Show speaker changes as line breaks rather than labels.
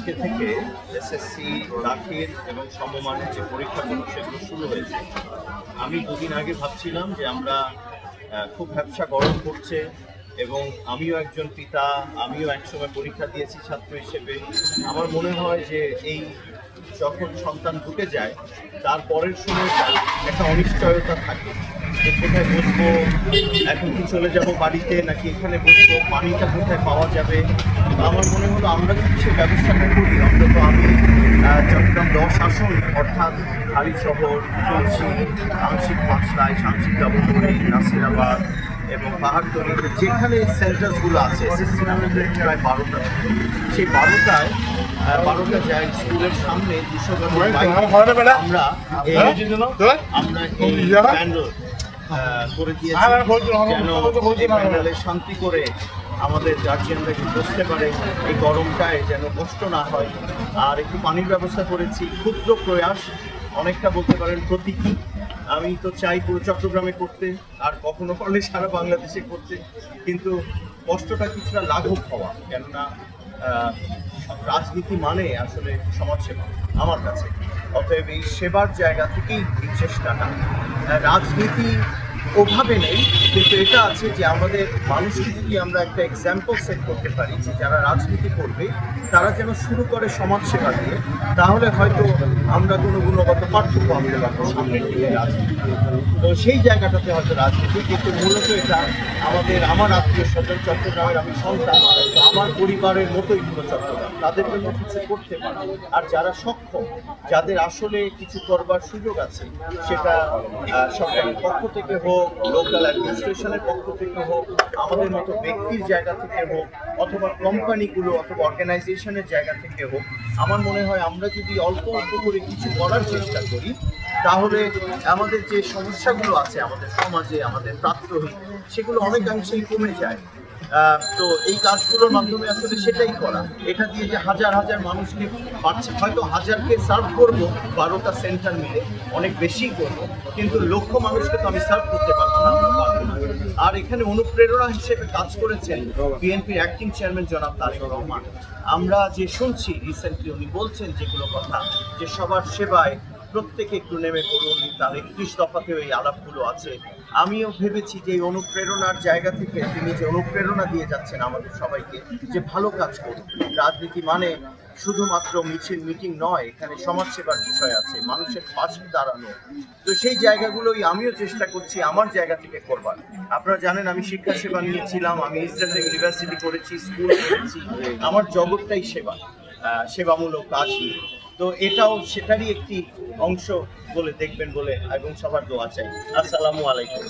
আজকে থেকে এসএসসি দাখিল এবং সমমানের যে পরীক্ষাগুলো সেগুলো শুরু হয়েছে। আমি দুদিন আগে ভাবছিলাম যে আমরা খুব ভ্যাপসা গরম পড়ছে এবং আমিও একজন পিতা, আমিও একসময় পরীক্ষা দিয়েছি ছাত্র হিসেবে। আমার মনে হয় যে এই যখন সন্তান ঢুকে যায় তার পরের সময়টা একটা অনিশ্চয়তা থাকে যে কোথায় বসবো, এখন কি চলে যাব বাড়িতে নাকি এখানে বসবো, পানিটা কোথায় পাওয়া যাবে। আমার মনে হলো আমরা যদি সে ব্যবস্থাটা করি, অন্তত আমি চট্টগ্রাম 10 আসন অর্থাৎ হালিশহর, তুলসী, আংশিক পাঁচলায়, সাংশিক ডাবলপুরি, নাসিরাবাদ এবং পাহাড়তলীতে যেখানে সেন্টারসগুলো আছে এসএসসি নামে প্রায় 12টা, সেই 12টা যায় স্কুলের সামনে 200 আমরা এই প্যান্ডেল করে দিয়েছি যেন এই প্যান্ডেলে শান্তি করে আমাদের গার্জিয়ানরা একটু বসতে পারে, এই গরমটায় যেন কষ্ট না হয়। আর একটু পানির ব্যবস্থা করেছি, ক্ষুদ্র প্রয়াস, অনেকটা বলতে পারেন প্রতীকী। আমি তো চাই পুরো চট্টগ্রামে করতে, আর কখনো পারলে সারা বাংলাদেশে করতে, কিন্তু কষ্টটা কিছুটা লাঘব হওয়া, কেননা রাজনীতি মানে আসলে সমাজসেবা আমার কাছে। অতএব এই সেবার জায়গা থেকেই এই চেষ্টাটা। রাজনীতি ওভাবে নেই, কিন্তু এটা আছে যে আমাদের মানুষকে যদি আমরা একটা এক্সাম্পল সেট করতে পারি যে যারা রাজনীতি করবে তারা যেন শুরু করে সমাজসেবা দিয়ে, তাহলে হয়তো আমরা কোনো গুণগত পার্থক্য আনতে পারবো সামনের দিকে রাজনীতি। তো সেই জায়গাটাতে হয়তো রাজনীতি, কিন্তু মূলত এটা আমার আত্মীয় স্বজন চট্টগ্রামের, আমি সন্তান, আমার পরিবারের মতোই পুরো চট্টগ্রাম, তাদের জন্য কিছু করতে পারে। আর যারা সক্ষম, যাদের আসলে কিছু করবার সুযোগ আছে, সেটা সরকারের পক্ষ থেকে হোক, লোকাল অ্যাডমিনিস্ট্রেশনের পক্ষ থেকে হোক, আমাদের মতো ব্যক্তির জায়গা থেকে হোক, অথবা কোম্পানিগুলো অথবা অর্গানাইজেশনের জায়গা থেকে হোক, আমার মনে হয় আমরা যদি অল্প অল্প করে কিছু করার চেষ্টা করি, তাহলে আমাদের যে সমস্যাগুলো আছে আমাদের সমাজে, আমাদের প্রাত্যহিক, সেগুলো অনেকাংশেই কমে যায়। তো এই কাজগুলোর মাধ্যমে আসলে সেটাই করা, এটা দিয়ে যে হাজার হাজার মানুষকে পাচ্ছে, হয়তো 1000কে সার্ভ করবো 12টা সেন্টার মিলে, অনেক বেশি করবো, কিন্তু লক্ষ মানুষকে তো আমি সার্ভ করতে পারবো না। আর এখানে অনুপ্রেরণা হিসেবে কাজ করেছেন বিএনপির অ্যাক্টিং চেয়ারম্যান জনাব তারেক রহমান। আমরা যে শুনছি রিসেন্টলি উনি বলছেন যেগুলো কথা, যে সবার সেবায় প্রত্যেকে একটু নেমে পড়ুন, তার 31 দফাতেও এই আলাপগুলো আছে। আমিও ভেবেছি যে এই অনুপ্রেরণার জায়গা থেকে তিনি যে অনুপ্রেরণা দিয়ে যাচ্ছেন আমাদের সবাইকে যে ভালো কাজ করুন। রাজনীতি মানে শুধুমাত্র মিছিল মিটিং নয়, এখানে সমাজসেবার বিষয় আছে, মানুষের পাশে দাঁড়ানো। তো সেই জায়গাগুলোই আমিও চেষ্টা করছি আমার জায়গা থেকে করবার। আপনারা জানেন আমি শিক্ষা সেবা নিয়েছিলাম, আমি ইস্টার্ন ইউনিভার্সিটি করেছি, স্কুল করেছি, আমার জগৎটাই সেবামূলক কাজ নিয়ে। তো এটাও সেটারই একটি অংশ বলে দেখবেন বলে এবং সবার দোয়া চাই। আসসালামু আলাইকুম।